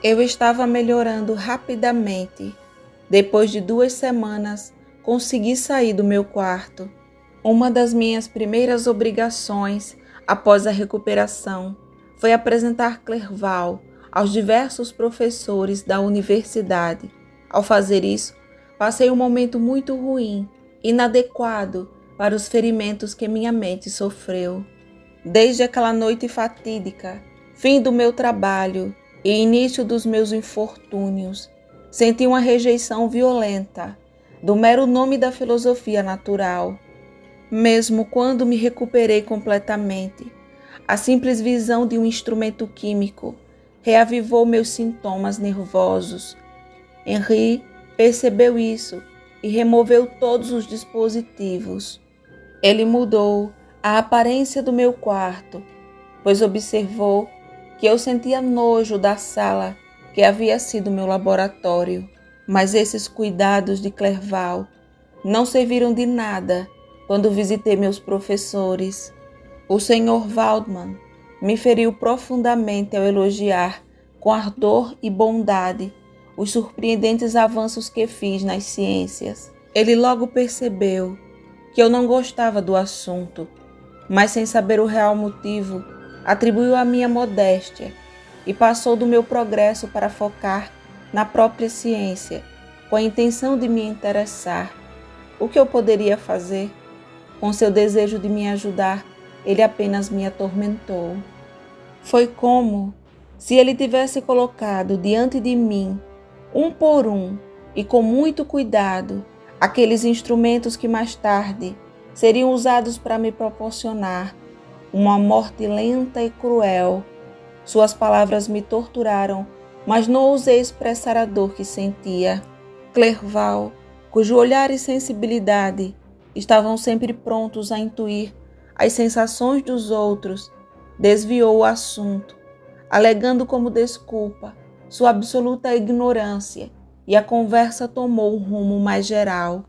Eu estava melhorando rapidamente. Depois de 2 semanas, consegui sair do meu quarto. Uma das minhas primeiras obrigações após a recuperação foi apresentar Clerval aos diversos professores da universidade. Ao fazer isso, passei um momento muito ruim, inadequado para os ferimentos que minha mente sofreu. Desde aquela noite fatídica, fim do meu trabalho e início dos meus infortúnios, senti uma rejeição violenta do mero nome da filosofia natural. Mesmo quando me recuperei completamente, a simples visão de um instrumento químico reavivou meus sintomas nervosos. Henri percebeu isso e removeu todos os dispositivos. Ele mudou a aparência do meu quarto, pois observou que eu sentia nojo da sala que havia sido meu laboratório. Mas esses cuidados de Clerval não serviram de nada quando visitei meus professores. O Sr. Waldman me feriu profundamente ao elogiar com ardor e bondade os surpreendentes avanços que fiz nas ciências. Ele logo percebeu que eu não gostava do assunto, mas sem saber o real motivo, atribuiu a minha modéstia e passou do meu progresso para focar na própria ciência, com a intenção de me interessar. O que eu poderia fazer? Com seu desejo de me ajudar, ele apenas me atormentou. Foi como se ele tivesse colocado diante de mim, um por um e com muito cuidado, aqueles instrumentos que mais tarde seriam usados para me proporcionar uma morte lenta e cruel. Suas palavras me torturaram, mas não ousei expressar a dor que sentia. Clerval, cujo olhar e sensibilidade estavam sempre prontos a intuir as sensações dos outros, desviou o assunto, alegando como desculpa sua absoluta ignorância, e a conversa tomou um rumo mais geral.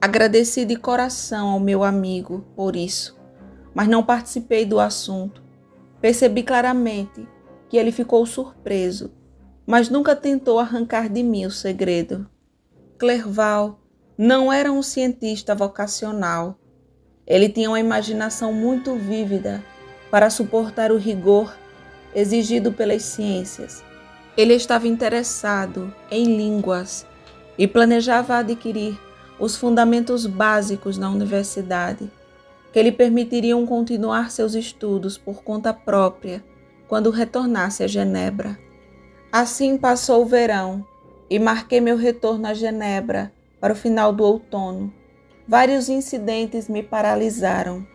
Agradeci de coração ao meu amigo por isso, mas não participei do assunto. Percebi claramente que ele ficou surpreso, mas nunca tentou arrancar de mim o segredo. Clerval não era um cientista vocacional. Ele tinha uma imaginação muito vívida para suportar o rigor exigido pelas ciências. Ele estava interessado em línguas e planejava adquirir os fundamentos básicos na universidade, que lhe permitiriam continuar seus estudos por conta própria quando retornasse a Genebra. Assim passou o verão e marquei meu retorno a Genebra para o final do outono. Vários incidentes me paralisaram.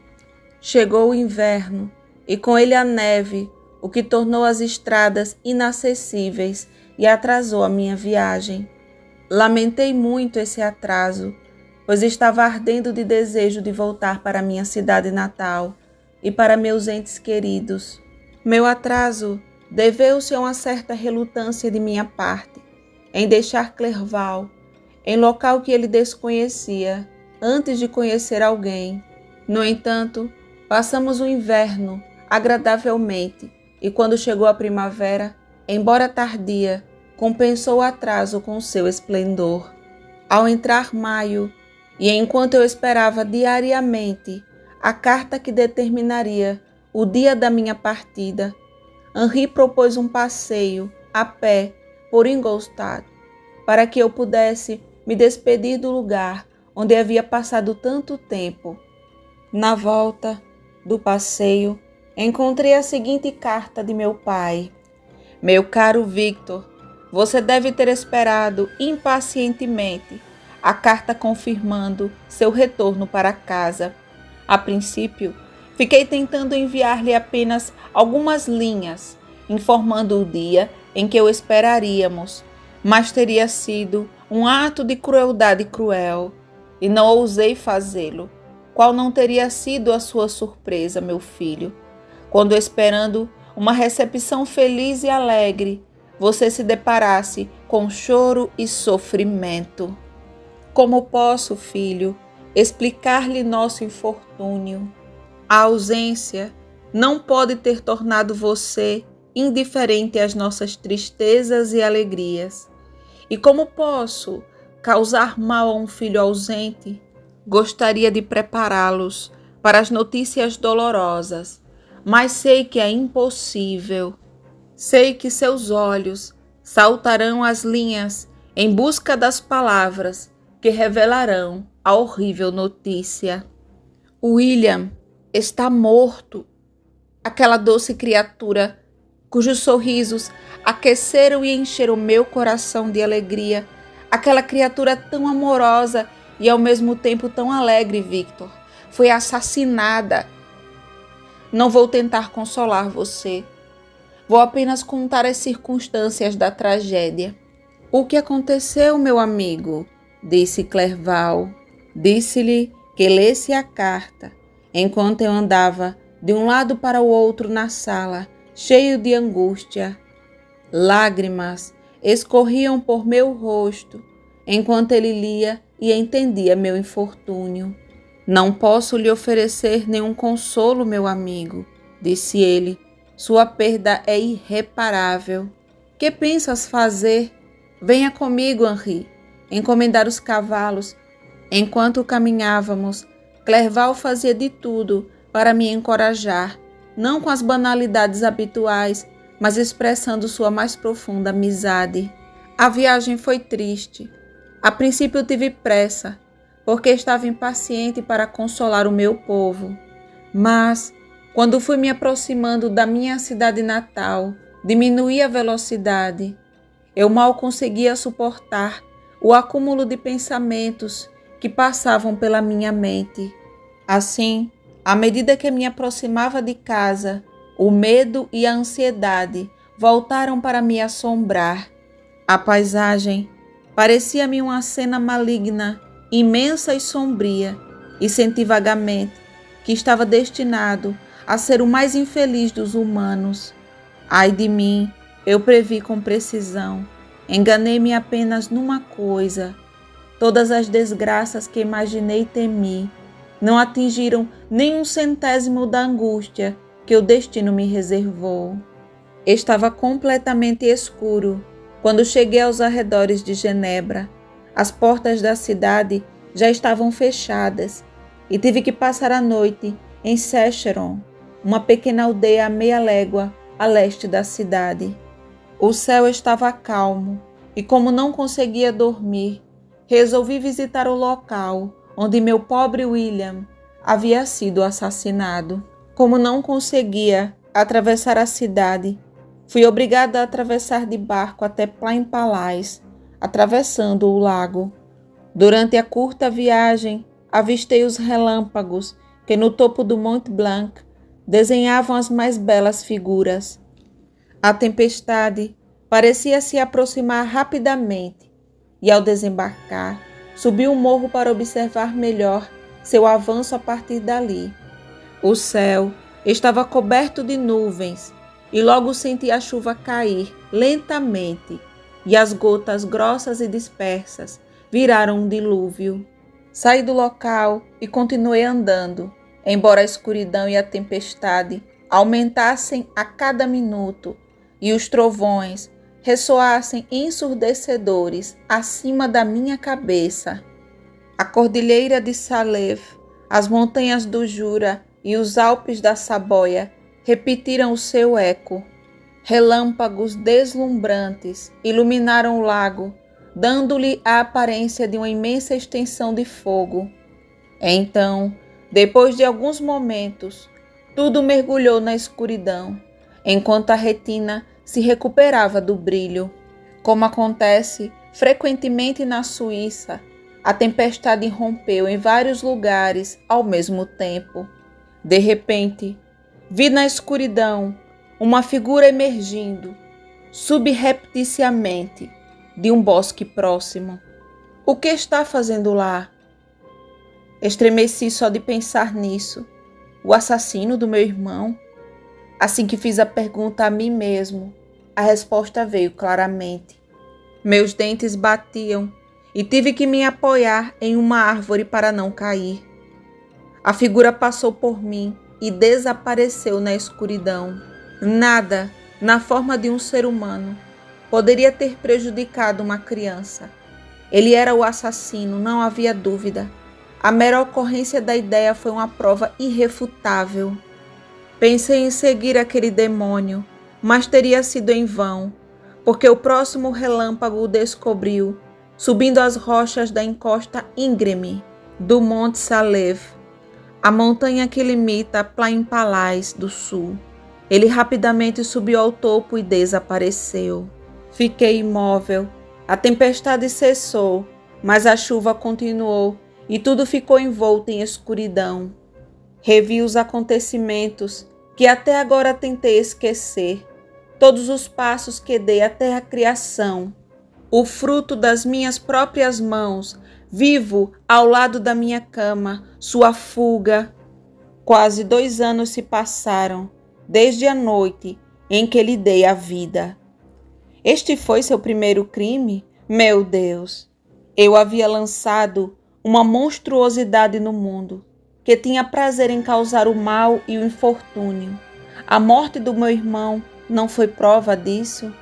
Chegou o inverno e com ele a neve, o que tornou as estradas inacessíveis e atrasou a minha viagem. Lamentei muito esse atraso, pois estava ardendo de desejo de voltar para minha cidade natal e para meus entes queridos. Meu atraso deveu-se a uma certa relutância de minha parte em deixar Clerval em local que ele desconhecia antes de conhecer alguém. No entanto, passamos o inverno agradavelmente e quando chegou a primavera, embora tardia, compensou o atraso com seu esplendor. Ao entrar maio, e enquanto eu esperava diariamente a carta que determinaria o dia da minha partida, Henri propôs um passeio a pé por Ingolstadt, para que eu pudesse me despedir do lugar onde havia passado tanto tempo. Na volta do passeio, encontrei a seguinte carta de meu pai. Meu caro Victor, você deve ter esperado impacientemente a carta confirmando seu retorno para casa. A princípio, fiquei tentando enviar-lhe apenas algumas linhas, informando o dia em que o esperaríamos, mas teria sido um ato de crueldade cruel, e não ousei fazê-lo. Qual não teria sido a sua surpresa, meu filho, quando, esperando uma recepção feliz e alegre, você se deparasse com choro e sofrimento? Como posso, filho, explicar-lhe nosso infortúnio? A ausência não pode ter tornado você indiferente às nossas tristezas e alegrias. E como posso causar mal a um filho ausente? Gostaria de prepará-los para as notícias dolorosas, mas sei que é impossível. Sei que seus olhos saltarão as linhas em busca das palavras que revelarão a horrível notícia. William está morto. Aquela doce criatura cujos sorrisos aqueceram e encheram meu coração de alegria. Aquela criatura tão amorosa e ao mesmo tempo tão alegre, Victor, foi assassinada. Não vou tentar consolar você. Vou apenas contar as circunstâncias da tragédia. O que aconteceu, meu amigo? Disse Clerval. Disse-lhe que lesse a carta, enquanto eu andava de um lado para o outro na sala, cheio de angústia. Lágrimas escorriam por meu rosto, enquanto ele lia e entendia meu infortúnio. Não posso lhe oferecer nenhum consolo, meu amigo, disse ele. Sua perda é irreparável. Que pensas fazer? Venha comigo, Henri, encomendar os cavalos. Enquanto caminhávamos, Clerval fazia de tudo para me encorajar, não com as banalidades habituais, mas expressando sua mais profunda amizade. A viagem foi triste. A princípio tive pressa, porque estava impaciente para consolar o meu povo. Mas, quando fui me aproximando da minha cidade natal, diminuí a velocidade. Eu mal conseguia suportar o acúmulo de pensamentos que passavam pela minha mente. Assim, à medida que me aproximava de casa, o medo e a ansiedade voltaram para me assombrar. A paisagem parecia-me uma cena maligna, imensa e sombria, e senti vagamente que estava destinado a ser o mais infeliz dos humanos. Ai de mim, eu previ com precisão. Enganei-me apenas numa coisa. Todas as desgraças que imaginei e temi não atingiram nem um centésimo da angústia que o destino me reservou. Estava completamente escuro quando cheguei aos arredores de Genebra. As portas da cidade já estavam fechadas e tive que passar a noite em Secheron, uma pequena aldeia a meia légua a leste da cidade. O céu estava calmo e, como não conseguia dormir, resolvi visitar o local onde meu pobre William havia sido assassinado. Como não conseguia atravessar a cidade, fui obrigada a atravessar de barco até Plain-Palais, atravessando o lago. Durante a curta viagem, avistei os relâmpagos que no topo do Mont Blanc desenhavam as mais belas figuras. A tempestade parecia se aproximar rapidamente e, ao desembarcar, subi o morro para observar melhor seu avanço a partir dali. O céu estava coberto de nuvens e logo senti a chuva cair lentamente e as gotas grossas e dispersas viraram um dilúvio. Saí do local e continuei andando, embora a escuridão e a tempestade aumentassem a cada minuto e os trovões ressoassem ensurdecedores acima da minha cabeça. A cordilheira de Salève, as montanhas do Jura e os Alpes da Saboia repetiram o seu eco. Relâmpagos deslumbrantes iluminaram o lago, dando-lhe a aparência de uma imensa extensão de fogo. Então, depois de alguns momentos, tudo mergulhou na escuridão, enquanto a retina se recuperava do brilho. Como acontece frequentemente na Suíça, a tempestade irrompeu em vários lugares ao mesmo tempo. De repente, vi na escuridão uma figura emergindo, subrepticiamente, de um bosque próximo. O que está fazendo lá? Estremeci só de pensar nisso. O assassino do meu irmão? Assim que fiz a pergunta a mim mesmo, a resposta veio claramente. Meus dentes batiam e tive que me apoiar em uma árvore para não cair. A figura passou por mim e desapareceu na escuridão. Nada na forma de um ser humano, poderia ter prejudicado uma criança. Ele era o assassino, não havia dúvida. A mera ocorrência da ideia foi uma prova irrefutável. Pensei em seguir aquele demônio, mas teria sido em vão, porque o próximo relâmpago o descobriu, subindo as rochas da encosta íngreme do Monte Saleve, a montanha que limita Plain Palais do sul. Ele rapidamente subiu ao topo e desapareceu. Fiquei imóvel. A tempestade cessou, mas a chuva continuou e tudo ficou envolto em escuridão. Revi os acontecimentos que até agora tentei esquecer, todos os passos que dei até a criação, o fruto das minhas próprias mãos, vivo ao lado da minha cama, sua fuga. Quase 2 anos se passaram, desde a noite em que lhe dei a vida. Este foi seu primeiro crime? Meu Deus! Eu havia lançado uma monstruosidade no mundo, que tinha prazer em causar o mal e o infortúnio. A morte do meu irmão não foi prova disso?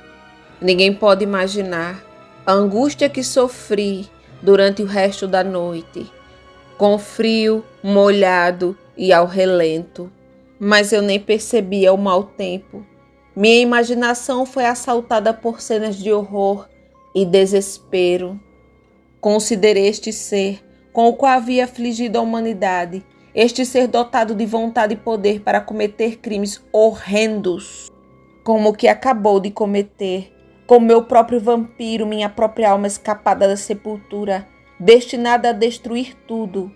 Ninguém pode imaginar a angústia que sofri durante o resto da noite, com frio, molhado e ao relento. Mas eu nem percebia o mau tempo. Minha imaginação foi assaltada por cenas de horror e desespero. Considerei este ser com o qual havia afligido a humanidade, este ser dotado de vontade e poder para cometer crimes horrendos, como o que acabou de cometer, com meu próprio vampiro, minha própria alma escapada da sepultura, destinada a destruir tudo.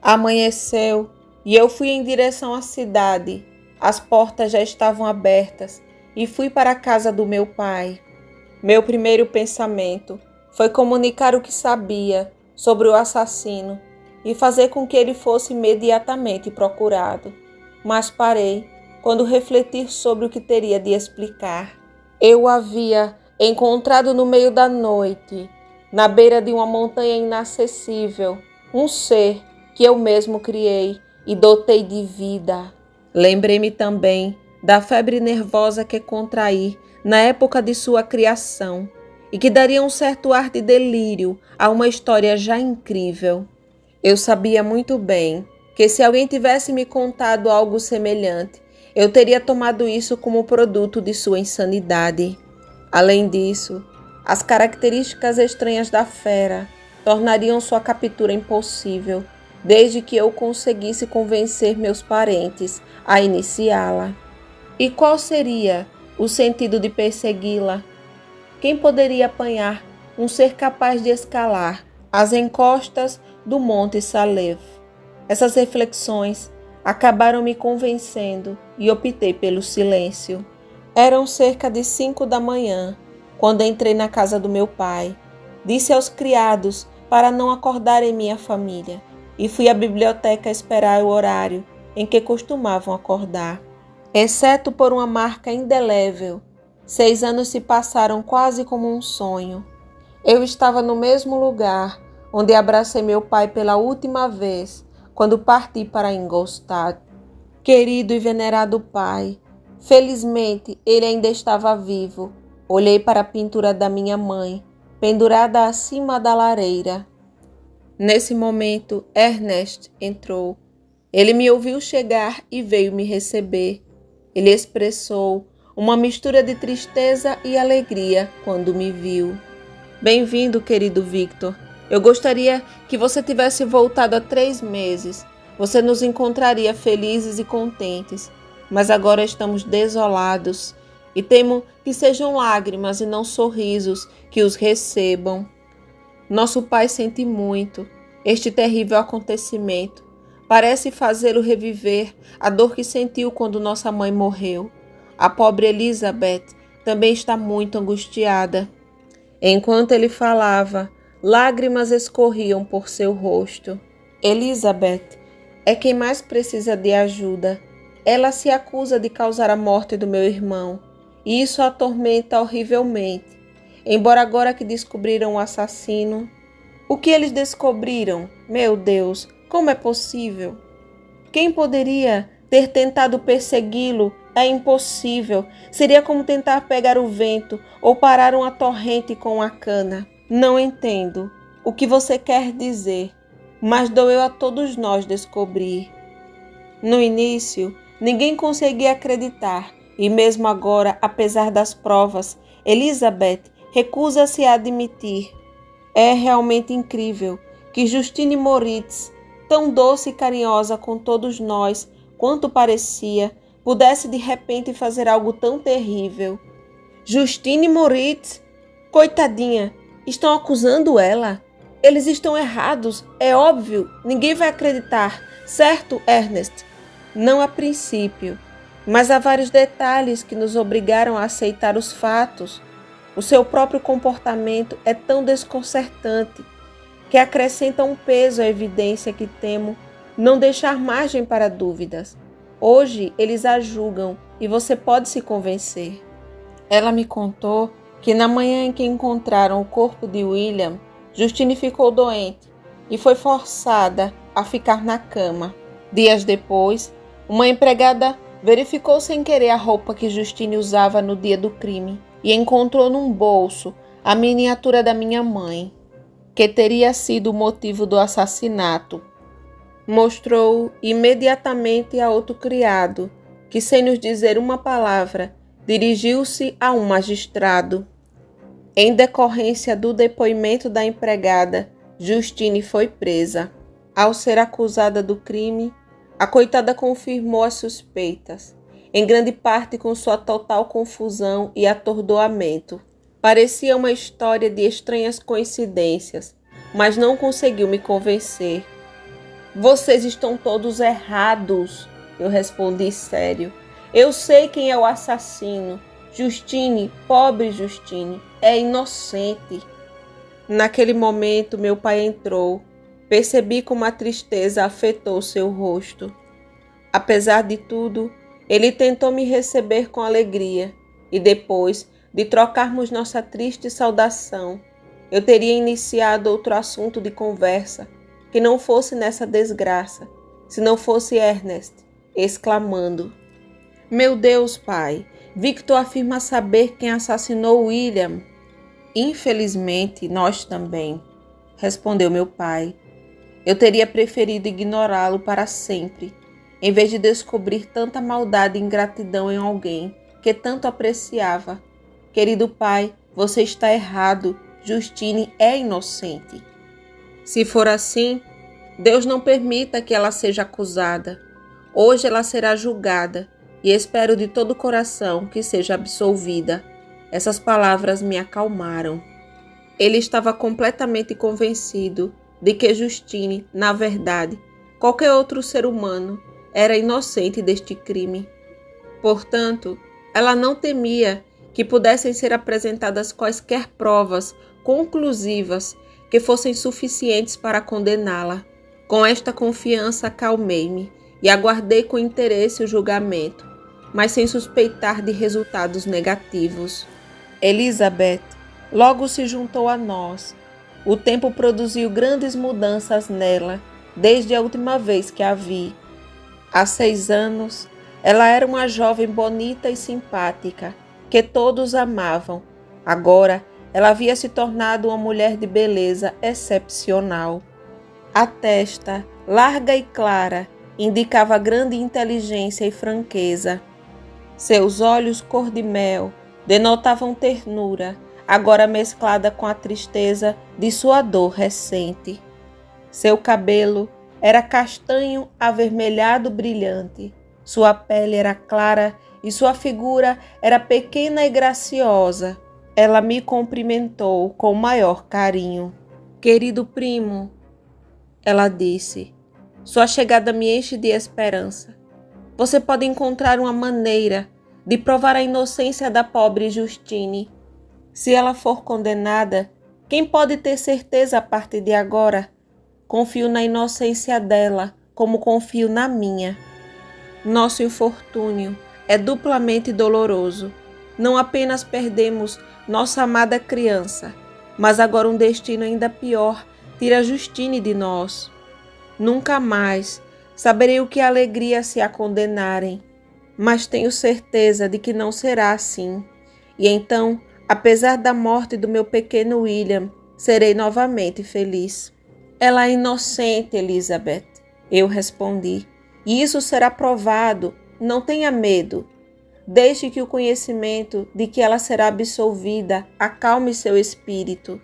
Amanheceu e eu fui em direção à cidade. As portas já estavam abertas e fui para a casa do meu pai. Meu primeiro pensamento foi comunicar o que sabia sobre o assassino e fazer com que ele fosse imediatamente procurado. Mas parei quando refletir sobre o que teria de explicar. Eu o havia encontrado no meio da noite, na beira de uma montanha inacessível, um ser que eu mesmo criei e dotei de vida. Lembrei-me também da febre nervosa que contraí na época de sua criação e que daria um certo ar de delírio a uma história já incrível. Eu sabia muito bem que se alguém tivesse me contado algo semelhante, eu teria tomado isso como produto de sua insanidade. Além disso, as características estranhas da fera tornariam sua captura impossível, desde que eu conseguisse convencer meus parentes a iniciá-la. E qual seria o sentido de persegui-la? Quem poderia apanhar um ser capaz de escalar as encostas do Monte Saleve? Essas reflexões acabaram me convencendo e optei pelo silêncio. Eram cerca de 5 da manhã, quando entrei na casa do meu pai. Disse aos criados para não acordarem minha família e fui à biblioteca esperar o horário em que costumavam acordar. Exceto por uma marca indelével, 6 anos se passaram quase como um sonho. Eu estava no mesmo lugar onde abracei meu pai pela última vez, quando parti para Ingolstadt. Querido e venerado pai, felizmente ele ainda estava vivo. Olhei para a pintura da minha mãe, pendurada acima da lareira. Nesse momento, Ernest entrou. Ele me ouviu chegar e veio me receber. Ele expressou uma mistura de tristeza e alegria quando me viu. Bem-vindo, querido Victor. Eu gostaria que você tivesse voltado há 3 meses. Você nos encontraria felizes e contentes. Mas agora estamos desolados e temo que sejam lágrimas e não sorrisos que os recebam. Nosso pai sente muito este terrível acontecimento. Parece fazê-lo reviver a dor que sentiu quando nossa mãe morreu. A pobre Elizabeth também está muito angustiada. Enquanto ele falava, lágrimas escorriam por seu rosto. Elizabeth é quem mais precisa de ajuda. Ela se acusa de causar a morte do meu irmão, e isso a atormenta horrivelmente. Embora agora que descobriram o assassino... O que eles descobriram? Meu Deus, como é possível? Quem poderia ter tentado persegui-lo É impossível. Seria como tentar pegar o vento ou parar uma torrente com uma cana. Não entendo o que você quer dizer, mas doeu a todos nós descobrir. No início, ninguém conseguia acreditar, e mesmo agora, apesar das provas, Elizabeth recusa-se a admitir. É realmente incrível que Justine Moritz, tão doce e carinhosa com todos nós quanto parecia, pudesse de repente fazer algo tão terrível. Justine Moritz? Coitadinha, estão acusando ela? Eles estão errados, é óbvio, ninguém vai acreditar, certo, Ernest? Não a princípio, mas há vários detalhes que nos obrigaram a aceitar os fatos. O seu próprio comportamento é tão desconcertante que acrescenta um peso à evidência que temo não deixar margem para dúvidas. Hoje eles a julgam e você pode se convencer. Ela me contou que na manhã em que encontraram o corpo de William, Justine ficou doente e foi forçada a ficar na cama. Dias depois, uma empregada verificou sem querer a roupa que Justine usava no dia do crime e encontrou num bolso a miniatura da minha mãe, que teria sido o motivo do assassinato. Mostrou imediatamente a outro criado, que sem nos dizer uma palavra, dirigiu-se a um magistrado. Em decorrência do depoimento da empregada, Justine foi presa. Ao ser acusada do crime, a coitada confirmou as suspeitas, em grande parte com sua total confusão e atordoamento. Parecia uma história de estranhas coincidências, mas não conseguiu me convencer. Vocês estão todos errados, eu respondi sério. Eu sei quem é o assassino. Justine, pobre Justine, é inocente. Naquele momento, meu pai entrou. Percebi como a tristeza afetou seu rosto. Apesar de tudo, ele tentou me receber com alegria, e depois de trocarmos nossa triste saudação, eu teria iniciado outro assunto de conversa, que não fosse nessa desgraça, se não fosse Ernest, exclamando: Meu Deus, pai, Victor afirma saber quem assassinou William. Infelizmente, nós também, respondeu meu pai. Eu teria preferido ignorá-lo para sempre, em vez de descobrir tanta maldade e ingratidão em alguém que tanto apreciava. Querido pai, você está errado. Justine é inocente. Se for assim, Deus não permita que ela seja acusada. Hoje ela será julgada e espero de todo o coração que seja absolvida. Essas palavras me acalmaram. Ele estava completamente convencido de que Justine, na verdade, qualquer outro ser humano, era inocente deste crime. Portanto, ela não temia que pudessem ser apresentadas quaisquer provas conclusivas que fossem suficientes para condená-la. Com esta confiança acalmei-me e aguardei com interesse o julgamento, mas sem suspeitar de resultados negativos. Elizabeth logo se juntou a nós. O tempo produziu grandes mudanças nela, desde a última vez que a vi. Há 6 anos, ela era uma jovem bonita e simpática, que todos amavam. Agora, ela havia se tornado uma mulher de beleza excepcional. A testa, larga e clara, indicava grande inteligência e franqueza. Seus olhos cor de mel denotavam ternura, agora mesclada com a tristeza de sua dor recente. Seu cabelo era castanho avermelhado brilhante, sua pele era clara e sua figura era pequena e graciosa. Ela me cumprimentou com o maior carinho. Querido primo, ela disse, sua chegada me enche de esperança. Você pode encontrar uma maneira de provar a inocência da pobre Justine. Se ela for condenada, quem pode ter certeza a partir de agora? Confio na inocência dela, como confio na minha. Nosso infortúnio é duplamente doloroso. Não apenas perdemos nossa amada criança, mas agora um destino ainda pior tira Justine de nós. Nunca mais saberei o que é alegria se a condenarem. mas tenho certeza de que não será assim. E então, apesar da morte do meu pequeno William, serei novamente feliz. Ela é inocente, Elizabeth, eu respondi, e isso será provado. Não tenha medo. Deixe que o conhecimento de que ela será absolvida acalme seu espírito.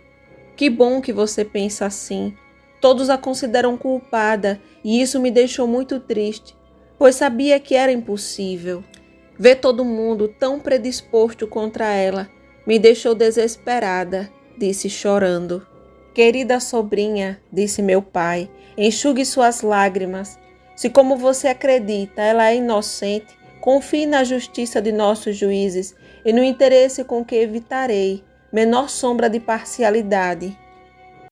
Que bom que você pensa assim. Todos a consideram culpada e isso me deixou muito triste, pois sabia que era impossível. Ver todo mundo tão predisposto contra ela me deixou desesperada, disse chorando. Querida sobrinha, disse meu pai, enxugue suas lágrimas. Se, como você acredita, ela é inocente, confie na justiça de nossos juízes e no interesse com que evitarei menor sombra de parcialidade.